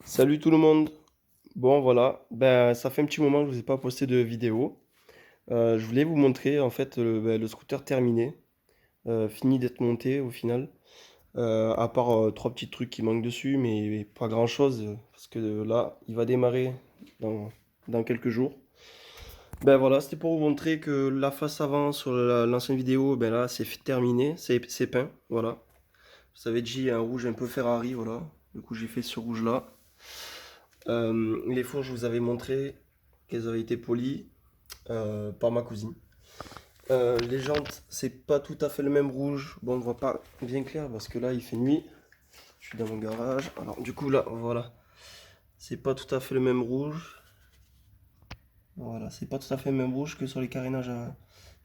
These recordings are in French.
Salut tout le monde. Bon voilà, ben ça fait un petit moment que je vous ai pas posté de vidéo. Je voulais vous montrer en fait le scooter terminé, fini d'être monté au final. À part trois petits trucs qui manquent dessus, mais pas grand chose parce que là il va démarrer dans, dans quelques jours. Ben voilà, c'était pour vous montrer que la face avant sur l'ancienne vidéo, ben là terminé, c'est peint, voilà. Vous avez dit un rouge un peu Ferrari, voilà. Du coup j'ai fait ce rouge là. Les fours, je vous avais montré qu'elles avaient été polies par ma cousine. Les jantes, c'est pas tout à fait le même rouge. Bon, on voit pas bien clair parce que là, il fait nuit. Je suis dans mon garage. Alors, du coup, là, voilà. C'est pas tout à fait le même rouge. Voilà, c'est pas tout à fait le même rouge que sur les carénages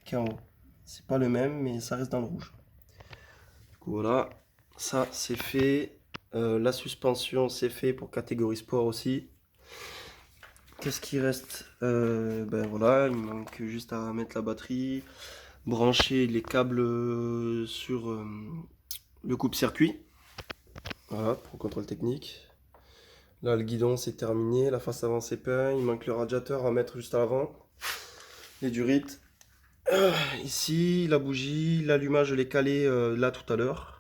qui est en haut. C'est pas le même, mais ça reste dans le rouge. Du coup, voilà. Ça, c'est fait. La suspension, c'est fait pour catégorie sport aussi. Qu'est-ce qui reste? Ben voilà, il me manque juste à mettre la batterie, brancher les câbles sur le coupe-circuit. Voilà, pour le contrôle technique. Là, le guidon, c'est terminé. La face avant, c'est peint. Il manque le radiateur à mettre juste à l'avant. Les durites. Ici, la bougie. L'allumage, je l'ai calé là tout à l'heure.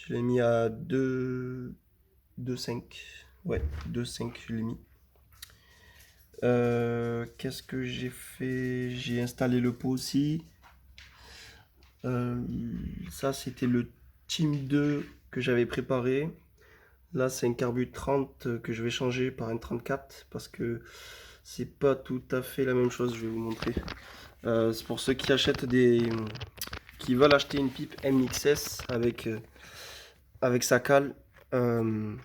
Je l'ai mis à 2,5. Ouais, 2,5, je l'ai mis. Qu'est-ce que j'ai fait? J'ai installé le pot aussi. Euh, Ça, c'était le Team 2 que j'avais préparé. Là, c'est un Carbu 30 que je vais changer par un 34 parce que c'est pas tout à fait la même chose. Je vais vous montrer. C'est pour ceux qui achètent qui veulent acheter une pipe MXS avec sa cale. Euh,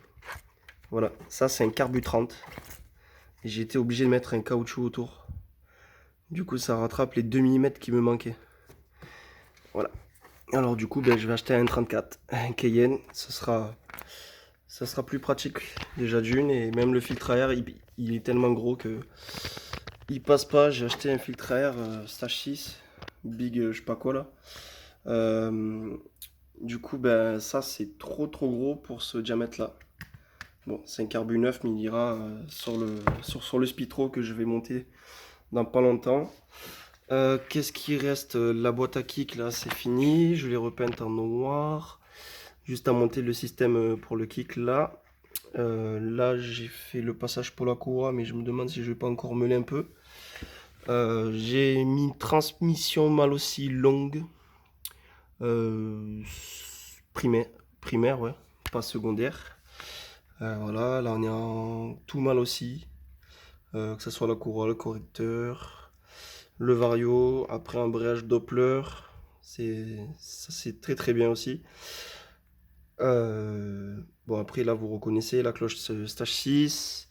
voilà, ça c'est un Carbu 30. Et j'ai été obligé de mettre un caoutchouc autour. Du coup, ça rattrape les 2 mm qui me manquaient. Voilà. Alors du coup, ben, je vais acheter un 34, un Cayenne. Ça sera plus pratique déjà d'une. Et même le filtre à air, il est tellement gros que il passe pas. J'ai acheté un filtre à air Stage 6, Big je sais pas quoi là. Euh, du coup, ben, ça c'est trop gros pour ce diamètre là. Bon, c'est un carbu neuf, mais il ira sur le Spitro que je vais monter dans pas longtemps. Qu'est-ce qui reste? La boîte à kick là, c'est fini. Je l'ai repeinte en noir. Juste à monter le système pour le kick là. Là, j'ai fait le passage pour la courroie, mais je me demande si je vais pas encore meuler un peu. J'ai mis une transmission mal aussi longue. Euh, primaire, primaire, ouais, pas secondaire. Voilà, là on est en tout mal aussi. Que ce soit la courroie, le correcteur, le vario, après un embrayage Doppler. Ça c'est très bien aussi. Bon, après, là, vous reconnaissez la cloche Stage 6.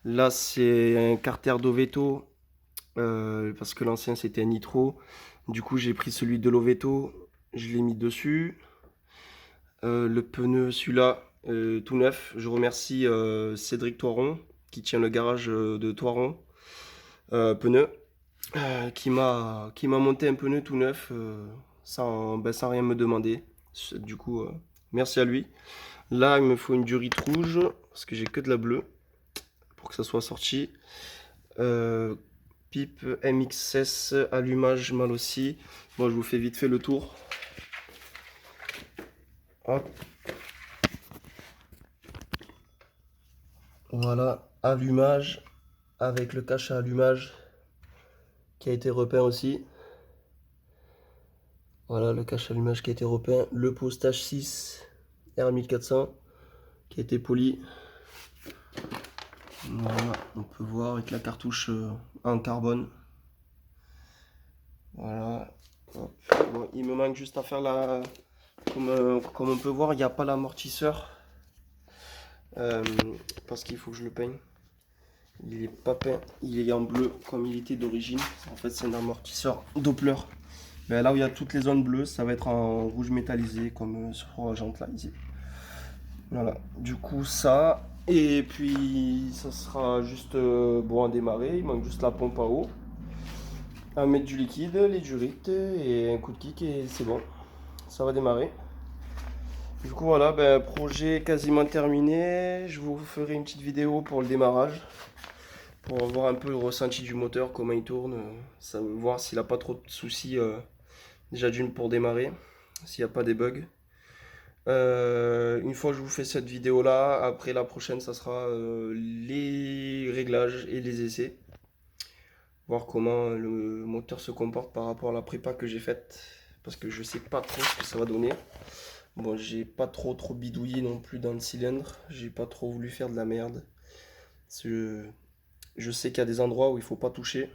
Là, c'est un carter d'Oveto, parce que l'ancien, c'était un Nitro. Du coup, j'ai pris celui de l'Oveto, je l'ai mis dessus. Le pneu, celui-là, tout neuf. Je remercie Cédric Toiron, qui tient le garage de Toiron, pneu, qui m'a monté un pneu tout neuf, sans rien me demander. Du coup, merci à lui. Là, il me faut une durite rouge, parce que j'ai que de la bleue, pour que ça soit sorti. Euh, Pipe MXS, allumage mal aussi. Bon, je vous fais vite fait le tour. Hop. Voilà, allumage, avec le cache à allumage, qui a été repeint aussi. Voilà, le cache à allumage qui a été repeint. Le pot Stage 6 R1400, qui a été poli. Voilà, on peut voir avec la cartouche en carbone. Voilà. Hop. Bon, il me manque juste à faire comme on peut voir, il n'y a pas l'amortisseur. euh, Parce qu'il faut que je le peigne. Il est pas peint, il est en bleu comme il était d'origine. En fait, c'est un amortisseur Doppler. Mais là où il y a toutes les zones bleues, ça va être en rouge métallisé comme sur la jante là ici. Voilà. Du coup, ça. Et puis, ça sera juste bon à démarrer. Il manque juste la pompe à eau. À mettre du liquide, les durites et un coup de kick et c'est bon. Ça va démarrer. Du coup voilà, ben, projet quasiment terminé. Je vous ferai une petite vidéo pour le démarrage, pour voir un peu le ressenti du moteur, comment il tourne, voir s'il n'a pas trop de soucis, déjà d'une pour démarrer, s'il n'y a pas des bugs. Une fois que je vous fais cette vidéo là, après la prochaine ça sera les réglages et les essais. Voir comment le moteur se comporte par rapport à la prépa que j'ai faite. Parce que je sais pas trop ce que ça va donner. Bon, j'ai pas trop bidouillé non plus dans le cylindre. J'ai pas trop voulu faire de la merde. Je, je sais qu'il y a des endroits où il faut pas toucher.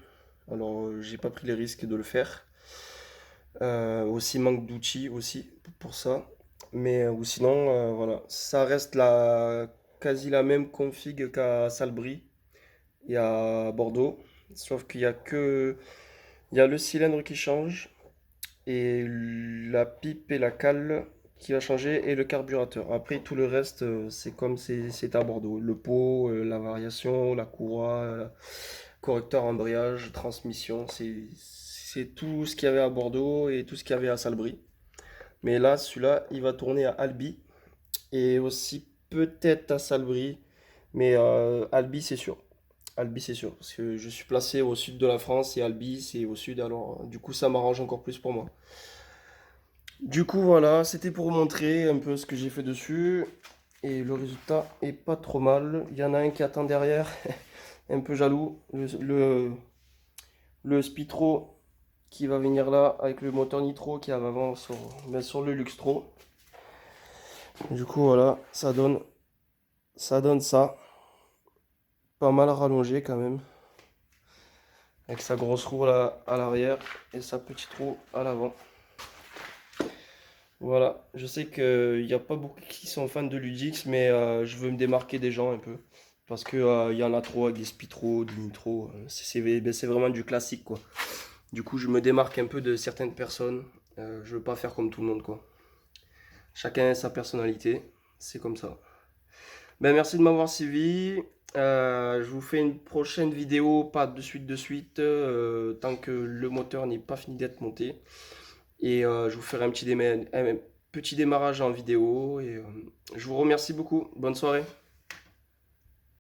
Alors j'ai pas pris les risques de le faire. Aussi manque d'outils aussi pour ça. Mais ou sinon, voilà. Ça reste quasi la même config qu'à Salbris et à Bordeaux. Sauf qu'il y a que il y a le cylindre qui change et la pipe et la cale qui va changer et le carburateur. Après tout le reste, c'est comme c'est à Bordeaux. Le pot, la variation, la courroie, correcteur embrayage, transmission, c'est tout ce qu'il y avait à Bordeaux et tout ce qu'il y avait à Salbris. Mais là, celui-là, il va tourner à Albi et aussi peut-être à Salbris, mais Albi c'est sûr. Albi, c'est sûr, parce que je suis placé au sud de la France et Albi, c'est au sud, alors du coup, ça m'arrange encore plus pour moi. Du coup, voilà, c'était pour vous montrer un peu ce que j'ai fait dessus. Et le résultat est pas trop mal. Il y en a un qui attend derrière, un peu jaloux. Le Spitro qui va venir là avec le moteur nitro qui avait avant sur le Luxtro. Du coup, voilà, ça donne ça. Pas mal rallongé quand même. Avec sa grosse roue là, à l'arrière et sa petite roue à l'avant. Voilà, je sais qu'il n'y a pas beaucoup qui sont fans de Ludix, mais je veux me démarquer des gens un peu. Parce que il y en a trop avec des Spitro, des Nitro. C'est vraiment du classique quoi. Du coup, je me démarque un peu de certaines personnes. Je veux pas faire comme tout le monde quoi. Chacun a sa personnalité, c'est comme ça. Ben, merci de m'avoir suivi. Je vous fais une prochaine vidéo, pas de suite, tant que le moteur n'est pas fini d'être monté. Et je vous ferai un petit démarrage en vidéo. Et je vous remercie beaucoup. Bonne soirée.